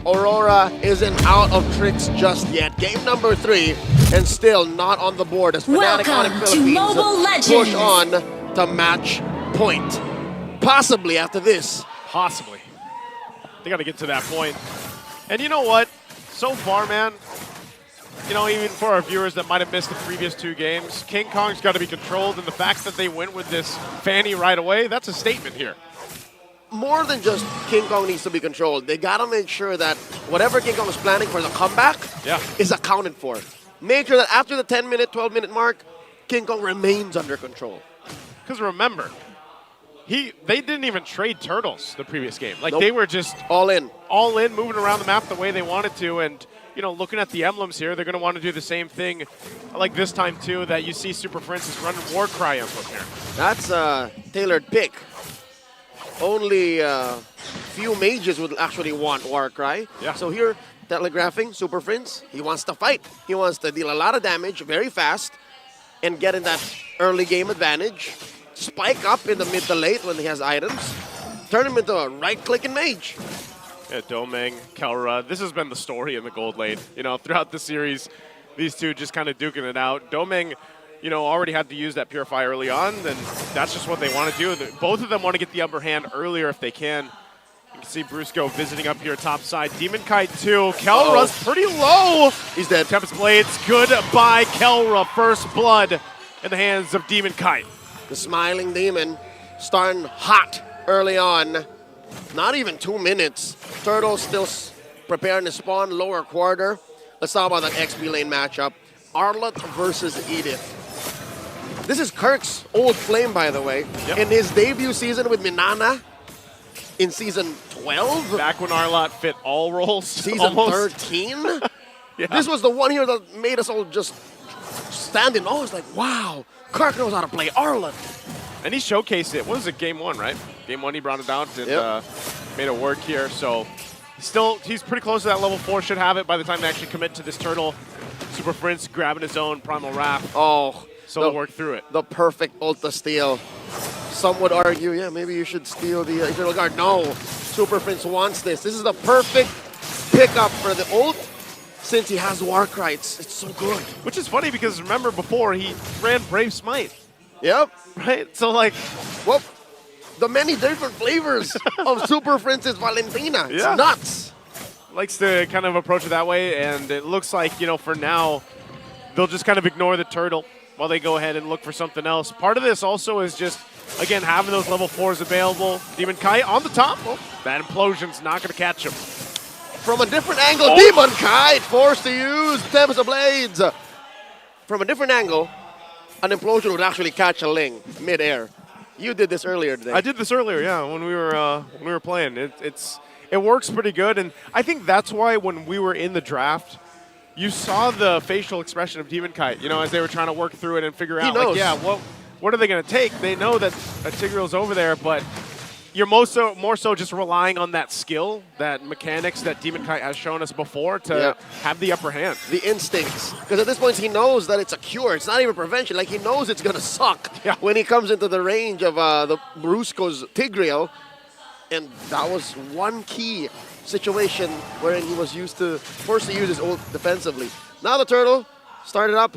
Aurora isn't out of tricks just yet. Game number 3 and still not on the board as FNATIC ONIC Philippines push on to match point. Possibly after this. Possibly. They got to get to that point. And you know what? So far, man, you know, even for our viewers that might have missed the previous 2 games, King Kong's got to be controlled, and the fact that they went with this Fanny right away, that's a statement here. More than just King Kong needs to be controlled. They got to make sure that whatever King Kong is planning for the comeback is accounted for. Make sure that after the 10-minute, 12-minute mark, King Kong remains under control. Because remember, they didn't even trade turtles the previous game. Like, they were just all in, moving around the map the way they wanted to. And, you know, looking at the emblems here, they're going to want to do the same thing like this time, too, that you see Super Frince is running Warcry emblem here. That's a tailored pick. Only few mages would actually want Warcry. Yeah. So here, telegraphing Super Frince, he wants to fight. He wants to deal a lot of damage very fast and get in that early game advantage. Spike up in the mid to late when he has items. Turn him into a right-clicking mage. Yeah, domeng, kelra. This has been the story in the gold lane. You know, throughout the series, these two just kind of duking it out. Domeng, you know, already had to use that Purify early on, and that's just what they want to do. Both of them want to get the upper hand earlier if they can. You can see Brusko visiting up here top side. Demonkite too. Kelra's pretty low. He's dead. Tempest Blades, goodbye Kelra. First blood in the hands of Demonkite. The smiling demon starting hot early on. Not even 2 minutes. Turtle still preparing to spawn lower quarter. Let's talk about that XP lane matchup. Arlott versus Edith. This is Kirk's old flame, by the way. Yep. In his debut season with Minana in season 12. Back when Arlott fit all roles. Season 13. Yeah. This was the one here that made us all just stand in awe. It's like, wow, Kirk knows how to play Arlott. And he showcased it. What was it, game 1, right? Game 1 he brought it out and made it work here. So he's pretty close to that level 4. Should have it by the time they actually commit to this turtle. Super Frince grabbing his own Primal Wrath. Oh. So they'll work through it. The perfect ult to steal. Some would argue, yeah, maybe you should steal the Eternal Guard. No, Super Frince wants this. This is the perfect pickup for the ult since he has Warcry. It's so good. Which is funny because remember before he ran Brave Smite. Yep. Right? So like, well, the many different flavors of Super Frince's Valentina. It's nuts. Likes to kind of approach it that way, and it looks like, you know, for now, they'll just kind of ignore the turtle while they go ahead and look for something else. Part of this also is just, again, having those level 4s available. Demonkite on the top. Oh, that implosion's not going to catch him. From a different angle, Demonkite forced to use Tempest Blades. From a different angle, an implosion would actually catch a Ling mid-air. You did this earlier today. I did this earlier, yeah, when we were playing. It works pretty good, and I think that's why when we were in the draft, you saw the facial expression of Demonkite, you know, as they were trying to work through it and figure out, like, yeah, what are they going to take? They know that Tigreal's over there, but you're more so just relying on that skill, that mechanics that Demonkite has shown us before to have the upper hand. The instincts. Because at this point, he knows that it's a cure. It's not even prevention. Like, he knows it's going to suck when he comes into the range of the Brusko's Tigreal. And that was one key situation wherein he was forced to use his ult defensively. Now the turtle started up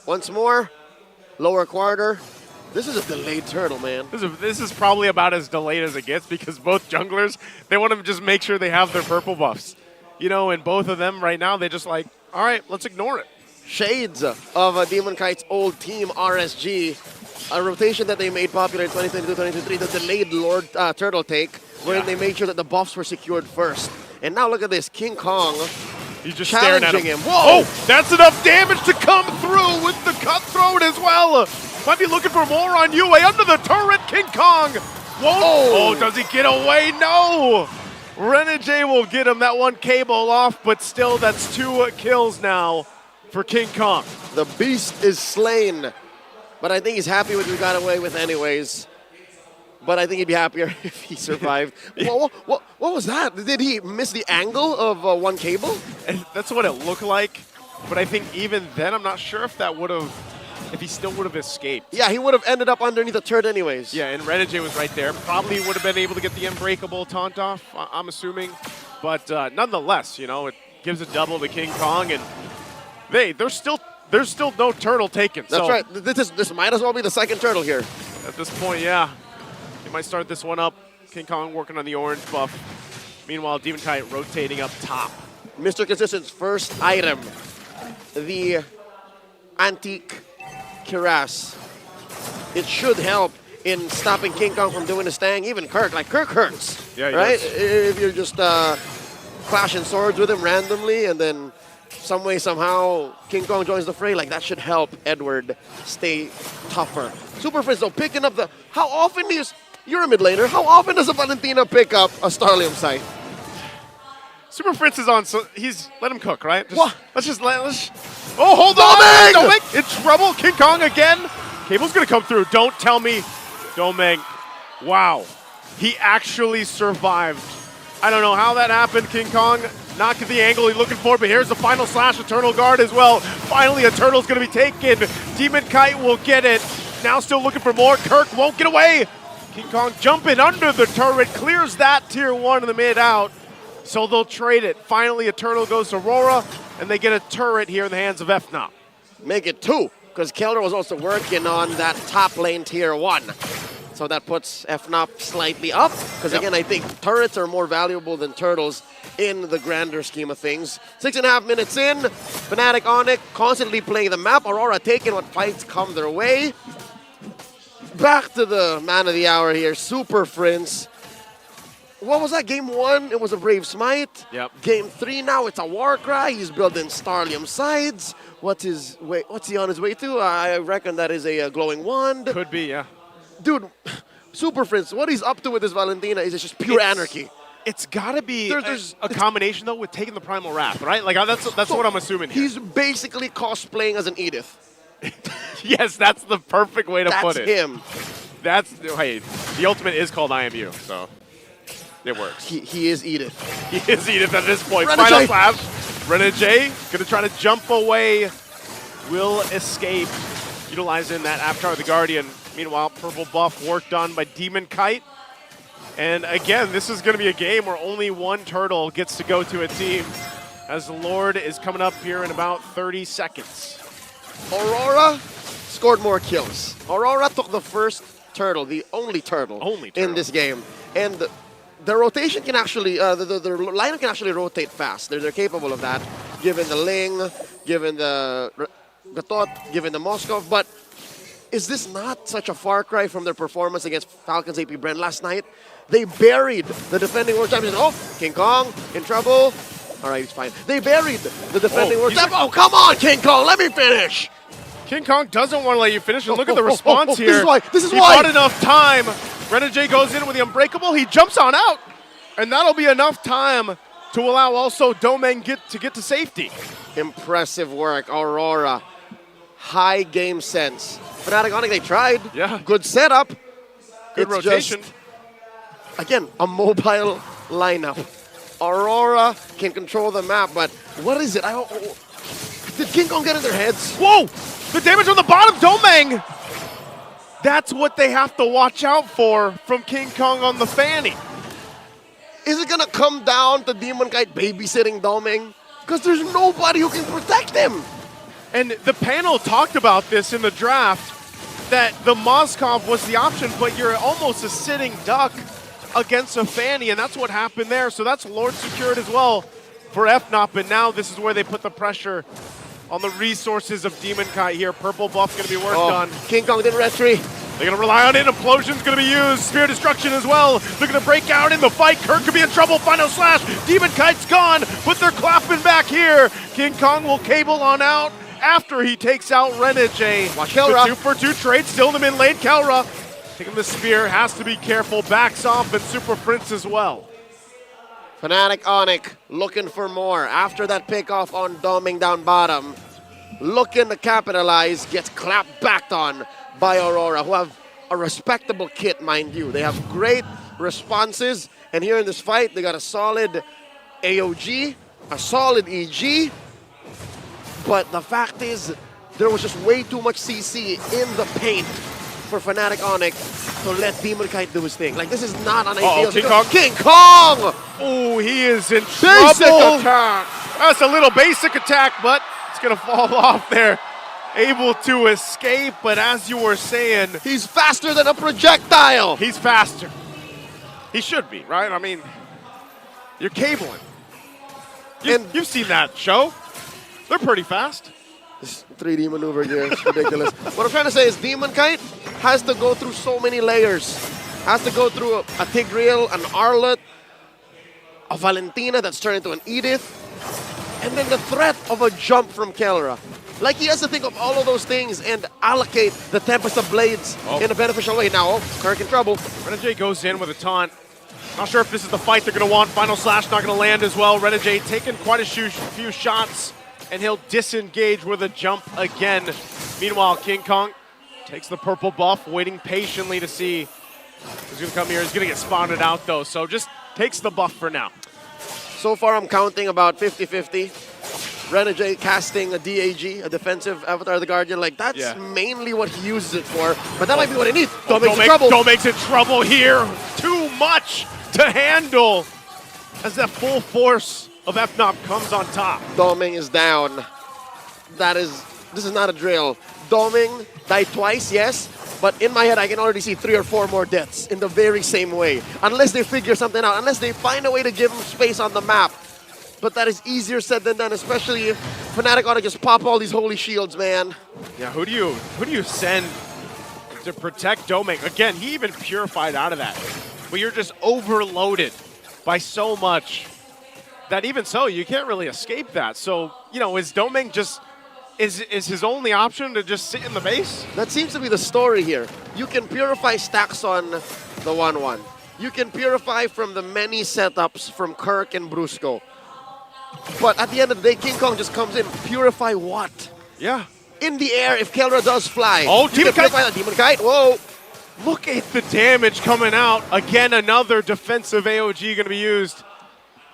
once more, lower quarter. This is a delayed turtle, man. This is probably about as delayed as it gets because both junglers, they want to just make sure they have their purple buffs. You know, and both of them right now, they just like, all right, let's ignore it. Shades of Demonkite's old team, RSG, a rotation that they made popular in 2022-2023, the delayed Lord Turtle take, where they made sure that the buffs were secured first. And now look at this, King Kong He's just staring at him. Whoa! Oh, that's enough damage to come through with the cutthroat as well. Might be looking for more on UA under the turret, King Kong. Whoa! Oh, does he get away? No! Renejay will get him that one cable off, but still that's 2 kills now for King Kong. The beast is slain, but I think he's happy with what he got away with anyways. But I think he'd be happier if he survived. What was that? Did he miss the angle of one cable? And that's what it looked like. But I think even then, I'm not sure if that would have, if he still would have escaped. Yeah, he would have ended up underneath the turret anyways. Yeah, and Renejay was right there. Probably would have been able to get the unbreakable taunt off, I'm assuming. But nonetheless, you know, it gives a double to King Kong, and there's still no turtle taken. That's so right. This might as well be the second turtle here. At this point, yeah. He might start this one up. King Kong working on the orange buff. Meanwhile, demokite rotating up top. Mr. Consistent's first item, the antique cuirass. It should help in stopping King Kong from doing his thing. Even Kirk, like Kirk hurts, yeah, right? If you're just clashing swords with him randomly, and then some way, somehow, King Kong joins the fray, like that should help Edward stay tougher. Super Frince, though, picking up the... How often do you... You're a mid laner. How often does a Valentina pick up a Starlium Sight? Super Frince is on, so let him cook, right? What? Oh, hold Domeng! on! Domeng in trouble. King Kong again. Cable's gonna come through. Don't tell me. Domeng. Wow. He actually survived. I don't know how that happened. King Kong not at the angle he's looking for, but here's the final slash. Eternal Guard as well. Finally, a turtle's gonna be taken. Demokite will get it. Now still looking for more. Kirk won't get away. King Kong jumping under the turret. Clears that tier 1 in the mid out. So they'll trade it. Finally, Eternal goes to RORA, and they get a turret here in the hands of FNATIC. Make it 2, because kelra was also working on that top lane tier 1. So that puts FNATIC slightly up, because again, I think turrets are more valuable than turtles in the grander scheme of things. 6.5 minutes in, FNATIC ONIC constantly playing the map. Aurora taking what fights come their way. Back to the man of the hour here, Super Frince. What was that, game 1? It was a Brave Smite. Yep. Game 3 now, it's a Warcry. He's building Starlium Sides. What's he on his way to? I reckon that is a glowing wand. Could be, yeah. Dude, Super Frince, what he's up to with this Valentina is just pure anarchy. It's got to be a combination, though, with taking the Primal Wrath, right? Like, that's what I'm assuming here. He's basically cosplaying as an Edith. Yes, that's the perfect way to put it. That's him. Hey, the ultimate is called IMU, so it works. He is Edith. He is Edith at this point. Renejay. Final slash. Renejay gonna try to jump away. Will escape, utilizing that Avatar of the Guardian. Meanwhile, purple buff work done by demokite. And again, this is gonna be a game where only one turtle gets to go to a team, as the Lord is coming up here in about 30 seconds. Aurora scored more kills. Aurora took the first turtle, the only turtle in this game. And the rotation can actually, the lineup can actually rotate fast. They're capable of that, given the Ling, given the Thought, given the Moskov. But is this not such a far cry from their performance against Falcons AP Brent last night? They buried the defending world champions. Oh, King Kong in trouble. All right, it's fine. They buried the defending world champion. Oh, come on, King Kong, let me finish. King Kong doesn't want to let you finish, and look at the response here. This is why. He bought enough time. Renejay goes in with the Unbreakable. He jumps on out, and that'll be enough time to allow also Domeng to get to safety. Impressive work, Aurora. High game sense. FNATIC ONIC, they tried. Yeah. Good setup. Good rotation. Just, again, a mobile lineup. Aurora can control the map, but what is it? Did King Kong get in their heads? Whoa! The damage on the bottom, Domeng! That's what they have to watch out for from King Kong on the fanny. Is it gonna come down to demonkite babysitting Domeng? Because there's nobody who can protect him. And the panel talked about this in the draft, that the Moskov was the option, but you're almost a sitting duck against a fanny, and that's what happened there. So that's Lord secured as well for FNATIC, but now this is where they put the pressure on the resources of demokite here. Purple buff going to be worked on. King Kong didn't retry. They're going to rely on it. Implosion's going to be used. Spear Destruction as well. They're going to break out in the fight. Kirk could be in trouble. Final slash. Demokite's gone, but they're clapping back here. King Kong will cable on out after he takes out Renejay. Watch kelra. 2-for-2 trade. Still in the mid lane. Kelra taking the spear. Has to be careful. Backs off, and Super Frince as well. FNATIC ONIC looking for more. After that pickoff on Domeng down bottom, looking to capitalize, gets clapped back on by Aurora, who have a respectable kit, mind you. They have great responses, and here in this fight, they got a solid AOG, a solid EG, but the fact is, there was just way too much CC in the paint for FNATIC ONIC. to let Demokite do his thing. Like, this is not an Uh-oh, ideal King situation. Kong. King Kong! Oh, he is in Basic trouble. attack! That's a little basic attack, but it's going to fall off there. Able to escape, but as you were saying, He's faster than a projectile! he's faster. He should be, right? I mean, you're cabling. You've seen that show. They're pretty fast. This 3D maneuver here is ridiculous. What I'm trying to say is Demokite has to go through so many layers. Has to go through a Tigreal, an Arlet, a Valentina that's turned into an Edith, and then the threat of a jump from Kelra. Like, he has to think of all of those things and allocate the Tempest of Blades in a beneficial way. Now, Kirk in trouble. Renejay goes in with a taunt. Not sure if this is the fight they're going to want. Final Slash not going to land as well. Renejay taking quite a few shots, and he'll disengage with a jump again. Meanwhile, King Kong takes the purple buff, waiting patiently to see who's going to come here. He's going to get spotted out, though, so just takes the buff for now. So far, I'm counting about 50-50. Renejay casting a DAG, a defensive Avatar of the Guardian. Like, that's mainly what he uses it for, but that might be what he needs. Domeng's in trouble. Domeng's in trouble here. Too much to handle as that full force of FNAP comes on top. Domeng is down. This is not a drill. Domeng died twice, yes, but in my head I can already see 3 or 4 more deaths in the very same way. Unless they figure something out, unless they find a way to give him space on the map. But that is easier said than done, especially if FNATIC ONIC just pop all these holy shields, man. Yeah, who do you send to protect Domeng? Again, he even purified out of that. But you're just overloaded by so much that even so, you can't really escape that. So, you know, is Domeng just, is his only option to just sit in the base? That seems to be the story here. You can purify stacks on the 1-1. You can purify from the many setups from Kirk and Brusko. But at the end of the day, King Kong just comes in. Purify what? Yeah. In the air, if Kelra does fly. Oh, you can purify the Demokite. Whoa. Look at the damage coming out. Again, another defensive AOG going to be used.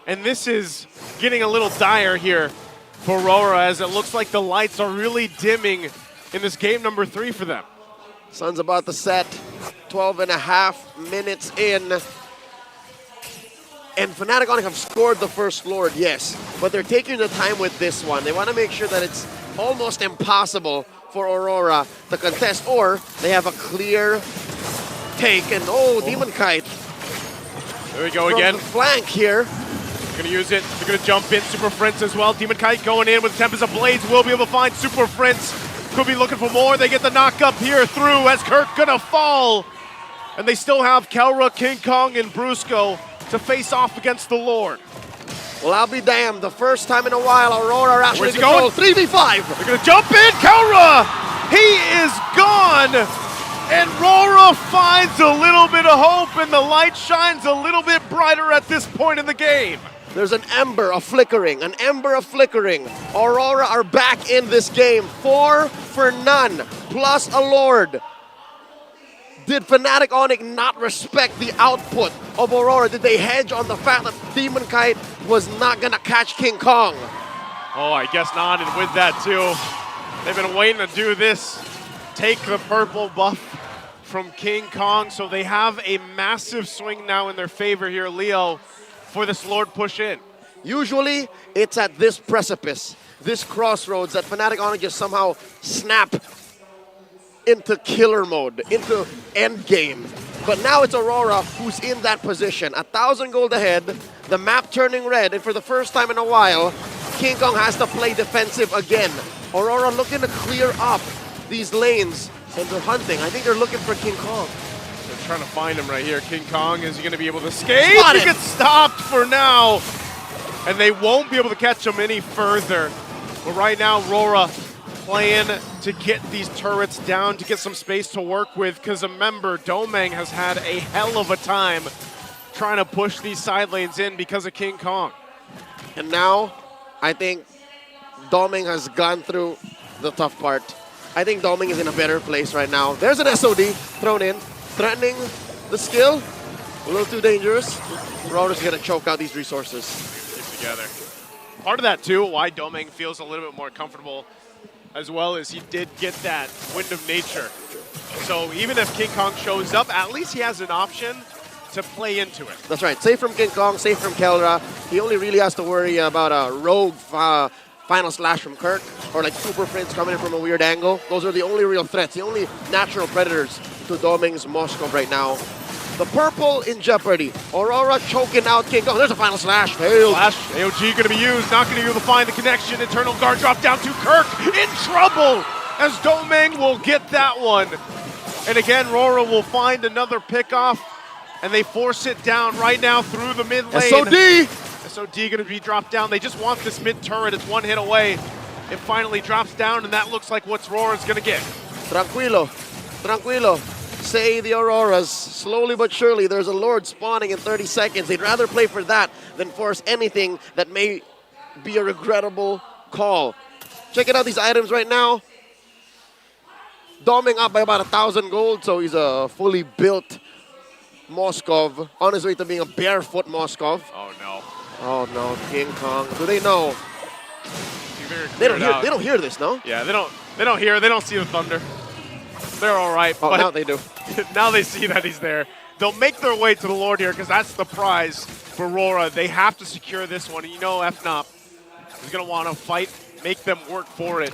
And this is getting a little dire here for RORA, as it looks like the lights are really dimming in this game number 3 for them. Sun's about to set. 12.5 minutes in. And FNATIC ONIC have scored the first Lord, yes. But they're taking the time with this one. They want to make sure that it's almost impossible for Aurora to contest, or they have a clear take. And demonkite. There we go again. The flank here. They're going to use it. They're going to jump in. Super Frince as well. Demonkite going in with Tempest of Blades. Will be able to find Super Frince. Could be looking for more. They get the knock up here through as Kirk going to fall. And they still have Kelra, King Kong, and Brusko to face off against the Lord. Well, I'll be damned. The first time in a while, Aurora are actually Where's he going? 3v5. They're going to jump in. Kelra! He is gone. And RORA finds a little bit of hope, and the light shines a little bit brighter at this point in the game. There's an ember of flickering, Aurora are back in this game. 4 for none, plus a Lord. Did FNATIC ONIC not respect the output of Aurora? Did they hedge on the fact that Demokite was not going to catch King Kong? Oh, I guess not, and with that too, they've been waiting to do this. Take the purple buff from King Kong, so they have a massive swing now in their favor here, Leo, for this Lord push in. Usually, it's at this precipice, this crossroads, that FNATIC ONIC just somehow snap into killer mode, into end game. But now it's Aurora who's in that position. 1,000 gold ahead, the map turning red, and for the first time in a while, King Kong has to play defensive again. Aurora looking to clear up these lanes, and they're hunting. I think they're looking for King Kong. They're trying to find him right here. King Kong, is he going to be able to escape? Spot He it. gets stopped for now, and they won't be able to catch him any further. But right now, RORA playing to get these turrets down, to get some space to work with, because remember, Domeng has had a hell of a time trying to push these side lanes in because of King Kong. And now, I think Domeng has gone through the tough part. I think Domeng is in a better place right now. There's an SOD thrown in, threatening the skill. A little too dangerous. Rora's gonna choke out these resources. Keep together. Part of that too, why Domeng feels a little bit more comfortable, as well as he did get that Wind of Nature So even if King Kong shows up, at least he has an option to play into it. That's right. Safe from King Kong, safe from Kelra. He only really has to worry about a rogue final slash from Kirk or like super frince coming in from a weird angle. Those are the only real threats, the only natural predators to Domeng's Moskov right now. The purple in jeopardy. Aurora choking out King Kong. There's a final slash. Failed. Slash, AOG going to be used. Not going to be able to find the connection. Internal guard drop down to Kirk. In trouble as Domeng will get that one. And again, RORA will find another pickoff. And they force it down right now through the mid lane. SOD! SOD going to be dropped down. They just want this mid turret. It's one hit away. It finally drops down, and that looks like what RORA's going to get. Tranquilo. Tranquilo. Say the Auroras. Slowly but surely, there's a Lord spawning in 30 seconds. They'd rather play for that than force anything that may be a regrettable call. Checking out these items right now. Domeng up by about 1,000 gold, so he's a fully built Moskov on his way to being a barefoot Moskov. Oh no. Oh no, King Kong. Do they know? They don't hear this, no? Yeah, they don't hear. They don't see the thunder. They're all right. Oh, but now they do. now they see that he's there. They'll make their way to the Lord here because that's the prize for RORA. They have to secure this one. And you know FNAP is going to want to fight, make them work for it.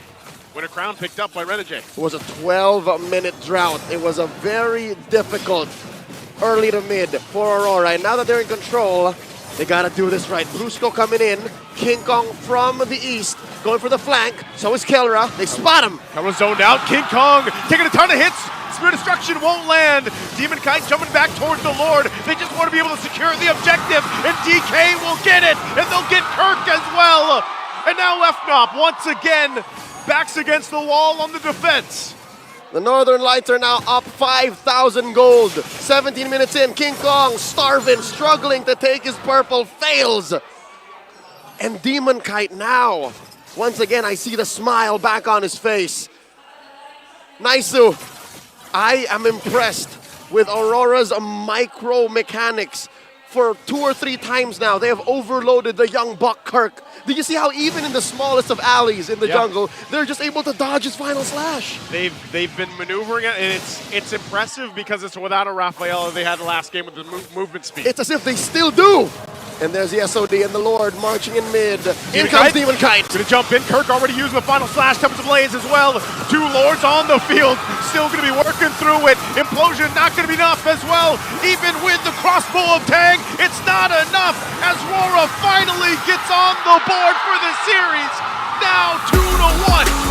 Win a crown picked up by renejay. It was a 12-minute drought. It was a very difficult early to mid for Aurora. And now that they're in control, they got to do this right. Brusko coming in. King Kong from the east, going for the flank. So is Kelra. They spot him. Kelra zoned out. King Kong taking a ton of hits. Spear Destruction won't land. Demokite jumping back towards the Lord. They just want to be able to secure the objective. And DK will get it. And they'll get Kirk as well. And now FNAP once again backs against the wall on the defense. The Northern Lights are now up 5,000 gold. 17 minutes in, King Kong starving, struggling to take his purple, fails. And Demonkite now. Once again, I see the smile back on his face. Naisu, I am impressed with Aurora's micro mechanics. For 2 or 3 times now, they have overloaded the young buck Kirk. Do you see how even in the smallest of alleys in the jungle, they're just able to dodge his final slash? They've been maneuvering it, and it's impressive because it's without a Raphael they had the last game with the movement speed. It's as if they still do. And there's the SOD and the Lord marching in mid. In comes Demonkite. Gonna jump in. Kirk already using the final slash. Tempest Blaze as well. 2 Lords on the field. Still gonna be working through it. Implosion not gonna be enough as well. Even with the crossbow of Tang, it's not enough as RORA finally gets on the board for the series. Now 2-1.